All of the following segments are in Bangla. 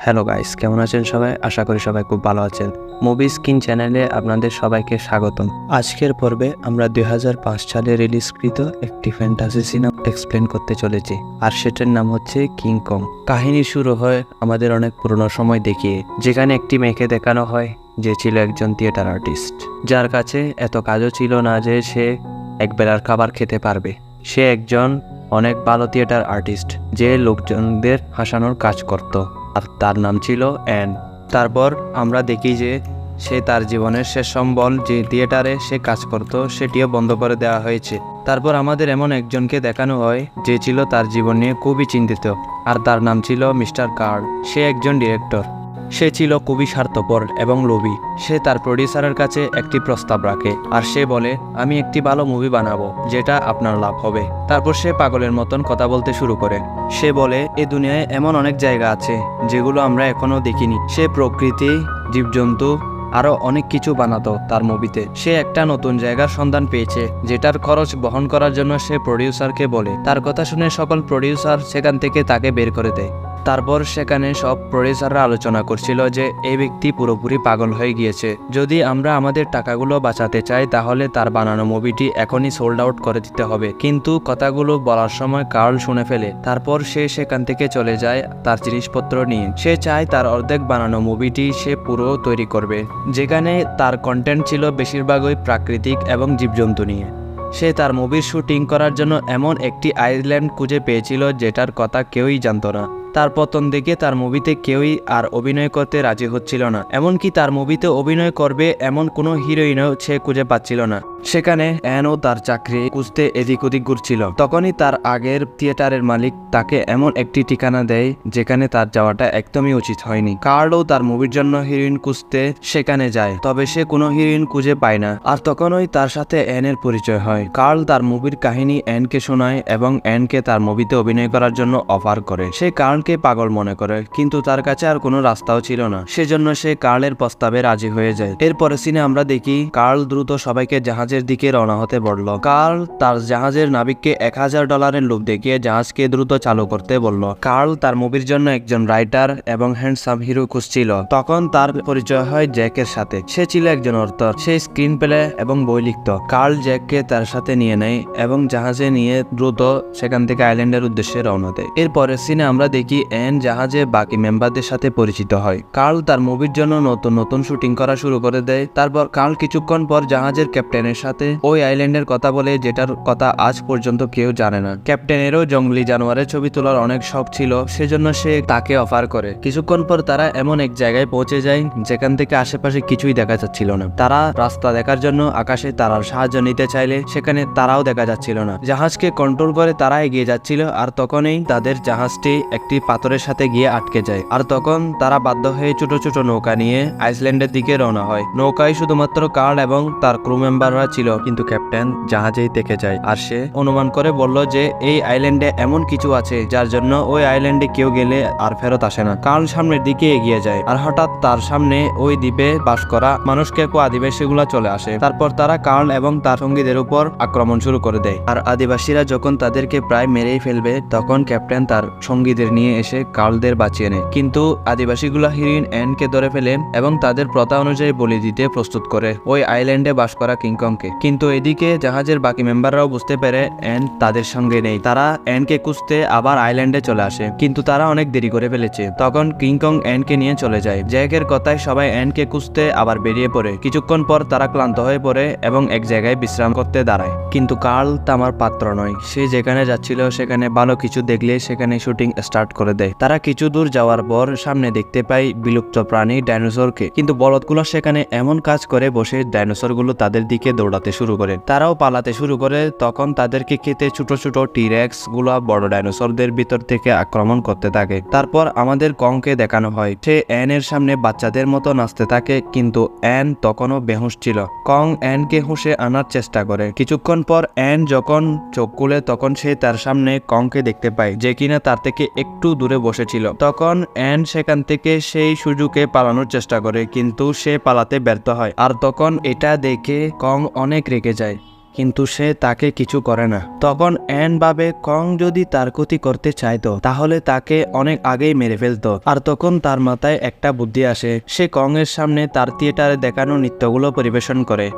হ্যালো গাইস, কেমন আছেন সবাই? আশা করি সবাই খুব ভালো আছেন। মুভি স্ক্রিন চ্যানেলে আপনাদের সবাইকে স্বাগতম। আজকের পর্বে আমরা 2005 সালে রিলিজকৃত একটি ফ্যান্টাসি সিনেমা এক্সপ্লেন করতে চলেছি, আর সেটার নাম হচ্ছে কিং কং। কাহিনী শুরু হয় আমাদের অনেক পুরনো সময় দেখিয়ে, যেখানে একটি মেয়েকে দেখানো হয় যে ছিল একজন থিয়েটার আর্টিস্ট, যার কাছে এত কাজও ছিল না যে সে একবেলার খাবার খেতে পারবে। সে একজন অনেক ভালো থিয়েটার আর্টিস্ট যে লোকজনদের হাসানোর কাজ করত, আর তার নাম ছিল অ্যান। তারপর আমরা দেখি যে সে তার জীবনের শেষ সম্বল যে থিয়েটারে সে কাজ করত সেটিও বন্ধ করে দেওয়া হয়েছে। তারপর আমাদের এমন একজনকে দেখানো হয় যে ছিল তার জীবন নিয়ে খুবই চিন্তিত, আর তার নাম ছিল মিস্টার কার্ল। সে একজন ডিরেক্টর। সে ছিল খুবই স্বার্থপর এবং লোভী। সে তার প্রডিউসারের কাছে একটি প্রস্তাব রাখে, আর সে বলে, আমি একটি ভালো মুভি বানাবো যেটা আপনার লাভ হবে। তারপর সে পাগলের মতন কথা বলতে শুরু করে। সে বলে, এ দুনিয়ায় এমন অনেক জায়গা আছে যেগুলো আমরা এখনো দেখিনি। সে প্রকৃতি, জীবজন্তু আরো অনেক কিছু বানাতো তার মুভিতে। সে একটা নতুন জায়গার সন্ধান পেয়েছে যেটার খরচ বহন করার জন্য সে প্রডিউসারকে বলে। তার কথা শুনে সকল প্রডিউসার সেখান থেকে তাকে বের করে দেয়। তারপর সেখানে সব প্রডিউসাররা আলোচনা করছিল যে এই ব্যক্তি পুরোপুরি পাগল হয়ে গিয়েছে। যদি আমরা আমাদের টাকাগুলো বাঁচাতে চাই তাহলে তার বানানো মুভিটি এখনই সোল্ড আউট করে দিতে হবে। কিন্তু কথাগুলো বলার সময় কার্ল শুনে ফেলে। তারপর সে সেখান থেকে চলে যায় তার জিনিসপত্র নিয়ে। সে চায় তার অর্ধেক বানানো মুভিটি সে পুরো তৈরি করবে, যেখানে তার কন্টেন্ট ছিল বেশিরভাগই প্রাকৃতিক এবং জীবজন্তু নিয়ে। সে তার মুভির শুটিং করার জন্য এমন একটি আইল্যান্ড খুঁজে পেয়েছিল যেটার কথা কেউই জানতো না। তার পতন দেখে তার মুভিতে কেউই আর অভিনয় করতে রাজি হচ্ছিল না। এমনকি তার মুভিতে অভিনয় করবে এমন কোনো হিরোইনও সে খুঁজে পাচ্ছিল না। সেখানে অ্যানও তার চাকরি খুঁজতে এদিক ওদিক ঘুরছিল। তখনই তার আগের থিয়েটারের মালিক তাকে এমন একটি ঠিকানা দেয় যেখানে তার যাওয়াটা একদমই উচিত হয়নি। কার্লও তার মুভির জন্য হিরোইন খুঁজতে সেখানে যায়, তবে সে কোনো হিরোইন খুঁজে পায় না। আর তখনই তার সাথে অ্যানের পরিচয় হয়। কার্ল তার মুভির কাহিনী অ্যানকে শোনায় এবং অ্যানকে তার মুভিতে অভিনয় করার জন্য অফার করে। সে কার্লকে পাগল মনে করে, কিন্তু তার কাছে আর কোনো রাস্তাও ছিল না। সেজন্য সে কার্লের প্রস্তাবে রাজি হয়ে যায়। এরপরে সিনে আমরা দেখি কার্ল দ্রুত সবাইকে জাহাজের দিকে রওনা হতে বলল। কার্ল তার জাহাজের নাবিককে $1000 লোভ দেখিয়ে জাহাজকে দ্রুত চালু করতে বলল। কার্ল তার মুভির জন্য একজন রাইটার এবং হ্যান্ডসাম হিরো খুঁজছিল। তখন তার পরিচয় হয় জ্যাকের সাথে। সে ছিল একজন অথর। সে স্ক্রিন প্লে এবং বই লিখত। কার্ল জ্যাককে তার সাথে নিয়ে নেয় এবং জাহাজে নিয়ে দ্রুত সেখান থেকে আইল্যান্ডের উদ্দেশ্যে রওনা দেয়। এরপরের সিনে আমরা দেখি অ্যান জাহাজে বাকি মেম্বারদের সাথে পরিচিত হয়। কার্ল তার মুভির জন্য নতুন নতুন শুটিং করা শুরু করে দেয়। তারপর কার্ল কিছুক্ষণ পর জাহাজের ক্যাপ্টেনের সাথে ওই আইল্যান্ডের কথা বলে, যেটার কথা আজ পর্যন্ত কেউ জানে না। ক্যাপ্টেনেরও জঙ্গলি জানোয়ারের ছবি তোলার অনেক শখ ছিল, সেজন্য সে তাকে অফার করে। কিছুক্ষণ পর তারা এমন এক জায়গায় পৌঁছে যায় যেখান থেকে আশেপাশে কিছুই দেখা যাচ্ছিল না। তারা রাস্তা দেখার জন্য আকাশে তারার সাহায্য নিতে চাইলে সেখানে তারাও দেখা যাচ্ছিল না। জাহাজকে কন্ট্রোল করে তারা এগিয়ে যাচ্ছিল, আর তখনই তাদের জাহাজটি একটি পাথরের সাথে গিয়ে আটকে যায়। আর তখন তারা বাধ্য হয়ে ছোট ছোট নৌকা নিয়ে আইসল্যান্ডের দিকে রওনা হয়। নৌকায় শুধুমাত্র কার্ল এবং তার ক্রু মেম্বাররা ছিল, কিন্তু ক্যাপ্টেন জাহাজেই থেকে যায়। আর সে অনুমান করে বলল যে এই আইল্যান্ডে এমন কিছু আছে যার জন্য ওই আইল্যান্ডে কেউ গেলে আর ফেরত আসে না। কার্ল সামনের দিকে এগিয়ে যায়, আর হঠাৎ তার সামনে ওই দ্বীপে বাস করা মানুষকে আদিবাসীগুলা চলে আসে। তারপর তারা কার্ল এবং তার সঙ্গীদের উপর আক্রমণ শুরু করে দেয়। আর আদিবাসীরা যখন তাদেরকে প্রায় মেরেই ফেলবে, তখন ক্যাপ্টেন তার সঙ্গীদের নিয়ে এসে কার্লদের বাঁচিয়ে নেয়। কিন্তু আদিবাসীগুলা হিরোইন অ্যানকে ধরে ফেলে এবং তাদের প্রথা অনুযায়ী বলি দিতে প্রস্তুত করে ওই আইল্যান্ডে বাস করা কিংকংকে। কিন্তু এদিকে জাহাজের বাকি মেম্বাররাও বুঝতে পেরে অ্যান তাদের সঙ্গে নেই। তারা অ্যানকে খুঁজতে আবার আইল্যান্ডে চলে আসে, কিন্তু তারা অনেক দেরি করে ফেলেছে। তখন কিংকং অ্যানকে নিয়ে চলে যায়। জ্যাকের কথায় সবাই অ্যানকে খুঁজতে আবার বেরিয়ে পড়ে। কিছুক্ষণ পর তারা ক্লান্ত হয়ে পড়ে এবং এক জায়গায় বিশ্রাম করতে দাঁড়ায়। কিন্তু কার্ল তামার পাত্র নয়। সে যেখানে যাচ্ছিল সেখানে ভালো কিছু দেখলে সেখানে শুটিং স্টার্ট করে দেয়। তারা কিছু দূর যাওয়ার পর সামনে দেখতে পাই বিলুপ্ত প্রাণী ডাইনোসরকে। কিন্তু বলদগুলো সেখানে এমন কাজ করে বসে ডাইনোসরগুলো তাদের দিকে দৌড়াতে শুরু করে। তারাও পালাতে শুরু করে। তখন তাদেরকে খেতে ছোট ছোট টিরেক্স গুলা বড় ডাইনোসরদের ভিতর থেকে আক্রমণ করতে থাকে। তারপর আমাদের কংকে দেখানো হয়। সে অ্যানের সামনে বাচ্চাদের মতো নাচতে থাকে, কিন্তু অ্যান তখনও বেহুশ ছিল। কং অ্যানকে হুঁশে আনার চেষ্টা করে। কিছুক্ষণ পর অ্যান যখন চোখ খুলে তখন সে তার সামনে কংকে দেখতে পায়, যে কিনা তার থেকে একটু দূরে বসেছিল। তখন অ্যান সেখান থেকে সেই সুযোগে পালানোর চেষ্টা করে, কিন্তু সে পালাতে ব্যর্থ হয়। আর তখন এটা দেখে কং অনেক রেগে যায়। কিন্তু সে তাকে কিছু করে না। তখন অ্যান ভাবে কং যদি তার ক্ষতি করতে চাইতো তাহলে তাকে অনেক আগেই মেরে ফেলতো। আর তখন তার মাথায় একটা বুদ্ধি আসে, সে কং এর সামনে তার থিয়েটারে দেখানো নৃত্যগুলো পরিবেশন করে,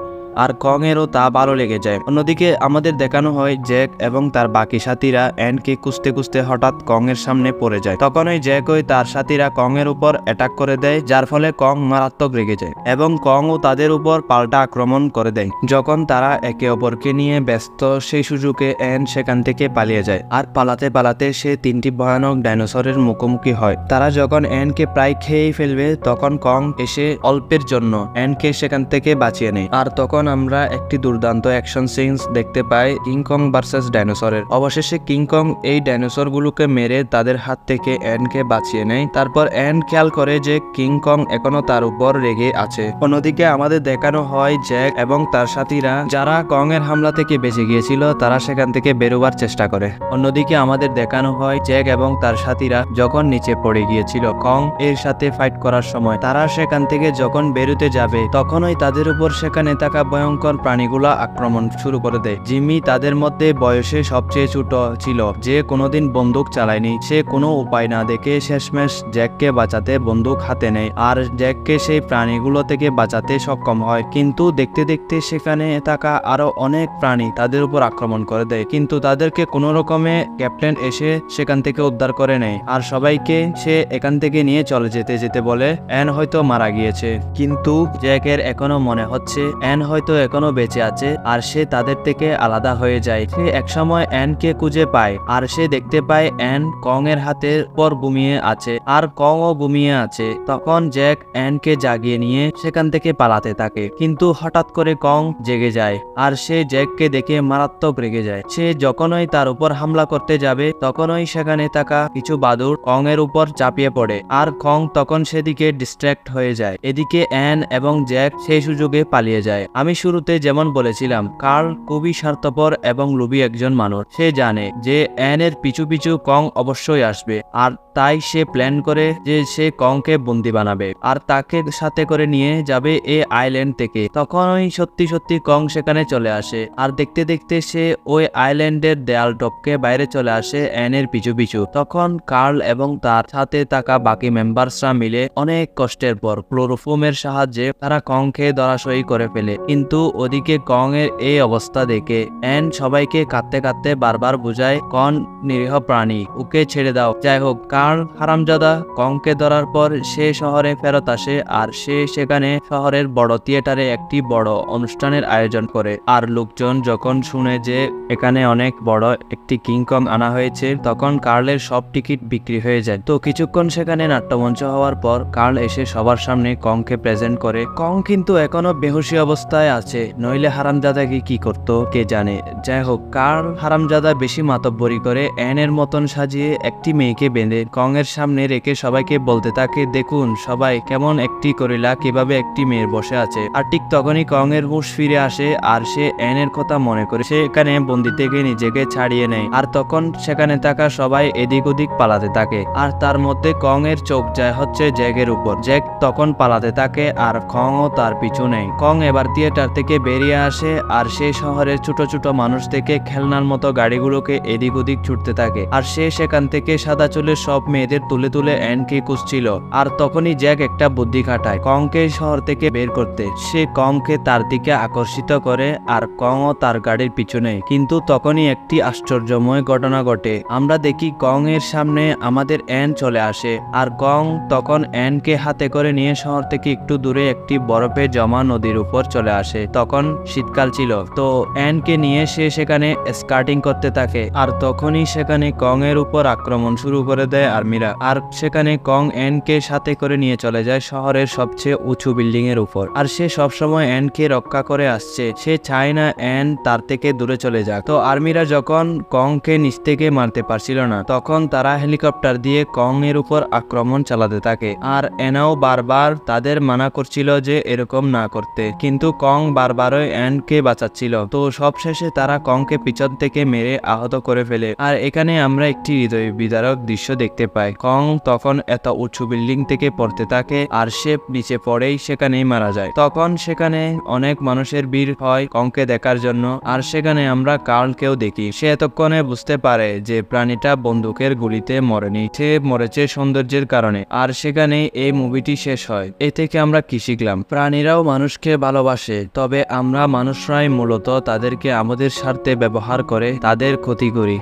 আর কং এরও তা ভালো লেগে যায়। অন্যদিকে আমাদের দেখানো হয় জ্যাক এবং তার বাকি সাথীরা অ্যানকে খুঁজতে খুঁজতে হঠাৎ কং এর সামনে পড়ে যায়। তখন ওই জ্যাক ওই তার সাথীরা কং এর উপর অ্যাটাক করে দেয়, যার ফলে কং মারাত্মক রেগে যায় এবং কং ও তাদের উপর পাল্টা আক্রমণ করে দেয়। যখন তারা একে অপরকে নিয়ে ব্যস্ত সেই সুযোগে অ্যান সেখান থেকে পালিয়ে যায়, আর পালাতে পালাতে সে 3টি ভয়ানক ডাইনোসরের মুখোমুখি হয়। তারা যখন অ্যানকে প্রায় খেয়েই ফেলবে তখন কং এসে অল্পের জন্য অ্যানকে সেখান থেকে বাঁচিয়ে নেয়। আর তখন আমরা একটি দুর্দান্ত অ্যাকশন সিনস দেখতে পাই কিং কং ভার্সেস ডাইনোসরের। অবশেষে কিং কং এই ডাইনোসরগুলোকে মেরে তাদের হাত থেকে অ্যানকে বাঁচিয়ে নেয়। তারপর অ্যান খেয়াল করে যে কিং কং এখনো তার উপর রেগে আছে। অন্যদিকে আমাদের দেখানো হয় জ্যাক এবং তার সাথীরা যারা কং এর হামলা থেকে বেঁচে গিয়েছিল তারা সেখান থেকে বেরোবার চেষ্টা করে। অন্যদিকে আমাদের দেখানো হয় জ্যাক এবং তার সাথীরা যখন নিচে পড়ে গিয়েছিল কং এর সাথে ফাইট করার সময়, তারা সেখান থেকে যখন বেরোতে যাবে তখনই তাদের উপর সেখানে থাকা ভয়ঙ্কর প্রাণীগুলা আক্রমণ শুরু করে দেয়। জিম্মি তাদের মধ্যে বয়সে সবচেয়ে ছোট ছিল, যে কোনোদিন বন্দুক চালায়নি। সে কোনো উপায় না দেখে শেষমেশ জ্যাককে বাঁচাতে বন্দুক হাতে নেয়, আর জ্যাককে সেই প্রাণীগুলো থেকে বাঁচাতে সক্ষম হয়। কিন্তু দেখতে দেখতে সেখানে থাকা আরো অনেক প্রাণী তাদের উপর আক্রমণ করে দেয়, কিন্তু তাদেরকে কোনো রকমে ক্যাপ্টেন এসে সেখান থেকে উদ্ধার করে নেয়, আর সবাইকে সে এখান থেকে নিয়ে চলে যেতে যেতে বলে অ্যান হয়তো মারা গিয়েছে। কিন্তু জ্যাকের এখনো মনে হচ্ছে অ্যান হয়তো এখনো বেঁচে আছে, আর সে তাদের থেকে আলাদা হয়ে যায়। সে একসময় অ্যানকে খুঁজে পায়, আর সে দেখতে পায় অ্যান কং এর হাতের পর ঘুমিয়ে আছে, আর কং ও ঘুমিয়ে আছে। তখন জ্যাক অ্যানকে জাগিয়ে নিয়ে সেখান থেকে পালাতে থাকে, কিন্তু হঠাৎ করে কং জেগে যায়, আর সে জ্যাককে দেখে মারাত্মক রেগে যায়। সে যখনই তার উপর হামলা করতে যাবে তখনই সেখানে থাকা কিছু বাদুড় কং এর উপর চাপিয়ে পড়ে, আর কং তখন সেদিকে ডিস্ট্র্যাক্ট হয়ে যায়। এদিকে অ্যান এবং জ্যাক সেই সুযোগে পালিয়ে যায়। আমি শুরুতে যেমন বলেছিলাম, কার্ল খুবই স্বার্থপর এবং লোভী একজন মানুষ। সে জানে যে অ্যানের পিছু পিছু কং অবশ্যই আসবে, আর তাই সে প্ল্যান করে যে সে কংকে বন্দি বানাবে আর তাকে সাথে করে নিয়ে যাবে এই আইল্যান্ড থেকে। তখনই সত্যি সত্যি কং সেখানে চলে আসে, আর দেখতে দেখতে সে ওই আইল্যান্ডের দেয়াল টপকে বাইরে চলে আসে অ্যানের পিছু পিছু। তখন কার্ল এবং তার সাথে থাকা বাকি মেম্বারসরা মিলে অনেক কষ্টের পর ক্লোরোফোমের সাহায্যে তারা কংকে ধরাশয়ী করে ফেলে। কিন্তু ওদিকে কং এর এই অবস্থা দেখে অ্যান সবাইকে কাঁদতে কাঁদতে বারবার বুঝায়, কং নিরীহ প্রাণী, ওকে ছেড়ে দাও। যাই হোক, কার্ল হারামজাদা কংকে ধরার পর সে শহরে ফেরত আসে, আর সে সেখানে শহরের বড় থিয়েটারে একটি বড় অনুষ্ঠানের আয়োজন করে। আর লোকজন যখন শুনে যে এখানে অনেক বড় একটি কিং কং আনা হয়েছে তখন কার্লের সব টিকিট বিক্রি হয়ে যায়। তো কিছুক্ষণ সেখানে নাট্যমঞ্চ হওয়ার পর কার্ল এসে সবার সামনে কংকে প্রেজেন্ট করে। কং কিন্তু এখনো বেহুশি অবস্থায় আছে, নইলে হারামজাদাকে কি করতো কে জানে। যাই হোক, কার্ল হারামজাদা বেশি মাতব্বরি করে অ্যানের মতন সাজিয়ে একটি মেয়েকে বেঁধে কং এর সামনে রেখে সবাইকে বলতে থাকে, দেখুন সবাই কেমন একটি করিলা কিভাবে একটি মেয়ের বসে আছে। আর ঠিক তখনই কং এর হুঁশ ফিরে আসে, আর সে অ্যানের কথা মনে করে সে এখানে বন্দি থেকে নিজেকে ছাড়িয়ে নেয়। আর তখন সেখানে থাকা সবাই এদিক ওদিক পালাতে থাকে, আর তার মধ্যে কং এর চোখ যায় হচ্ছে জ্যাকের উপর। জ্যাক তখন পালাতে থাকে, আর কং ও তার পিছু নেয়। কং এবার থিয়েটার থেকে বেরিয়ে আসে, আর সে শহরের ছোট ছোট মানুষ থেকে খেলনার মতো গাড়িগুলোকে এদিক ওদিক ছুটতে থাকে, আর সে সেখান থেকে সাদা চুলের সব মেয়েদের তুলে তুলে অ্যানকে খুঁজছিল। আর তখনই জ্যাক একটা বুদ্ধি খাটায় কংকে শহর থেকে বের করতে। সে কংকে তার দিকে আকর্ষিত করে, আর কং ও তার গাড়ির পিছু নেয়। কিন্তু তখনই একটি আশ্চর্যময় ঘটনা ঘটে। আমরা দেখি কং এর সামনে আমাদের অ্যান চলে আসে, আর কং তখন অ্যানকে হাতে করে নিয়ে শহর থেকে একটু দূরে একটি বরফে জমা নদীর উপর চলে আসে। তখন শীতকাল ছিল, তো অ্যানকে নিয়ে সে সেখানে স্কার্টিং করতে থাকে, আর তখনই সেখানে কং এর উপর আক্রমণ শুরু করে দেয় আর্মিরা। আর সেখানে কং অ্যানকে সাথে করে নিয়ে চলে যায় শহরের সবচেয়ে উঁচু বিল্ডিং এর উপর। আর সে সবসময় অ্যানকে রক্ষা করে আসছে, সে চায় না অ্যান তার থেকে দূরে চলে যাক। তো আর্মিরা যখন কংকে নিচ থেকে মারতে পারছিল না তখন তারা হেলিকপ্টার দিয়ে কং এর উপর আক্রমণ চালাতে থাকে, আর অ্যানাও বারবার তাদের মানা করছিল যে এরকম না করতে। কিন্তু কং কং বারবারই অ্যান্ডকে বাঁচাচ্ছিল। তো সবশেষে তারা কংকে পিছন থেকে মেরে আহত করে ফেলে। আর এখানে আমরা একটি হৃদয় বিদারক দৃশ্য দেখতে পাই। কং তখন এত উঁচু বিল্ডিং থেকে পড়তে থাকে আর সে নিচে পড়েই সেখানেই মারা যায়। তখন সেখানে অনেক মানুষের ভিড় হয় কংকে দেখার জন্য। আর সেখানে আমরা কার্লকেও দেখি। সে এতক্ষণে বুঝতে পারে যে প্রাণীটা বন্দুকের গুলিতে মরেনি, সে মরেছে সৌন্দর্যের কারণে। আর সেখানে এই মুভিটি শেষ হয়। এ থেকে আমরা কি শিখলাম? প্রাণীরাও মানুষকে ভালোবাসে, তবে আমরা মানুষরাই মূলত তাদেরকে আমাদের স্বার্থে ব্যবহার করে তাদের ক্ষতি করি।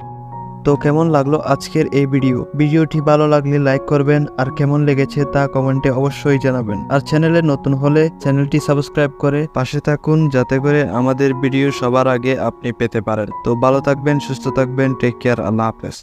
তো কেমন লাগলো আজকের এই ভিডিওটি ভালো লাগলে লাইক করবেন, আর কেমন লেগেছে তা কমেন্টে অবশ্যই জানাবেন। আর চ্যানেলে নতুন হলে চ্যানেলটি সাবস্ক্রাইব করে পাশে থাকুন, যাতে করে আমাদের ভিডিও সবার আগে আপনি পেতে পারেন। তো ভালো থাকবেন, সুস্থ থাকবেন, টেক কেয়ার, আল্লাহ হাফেজ।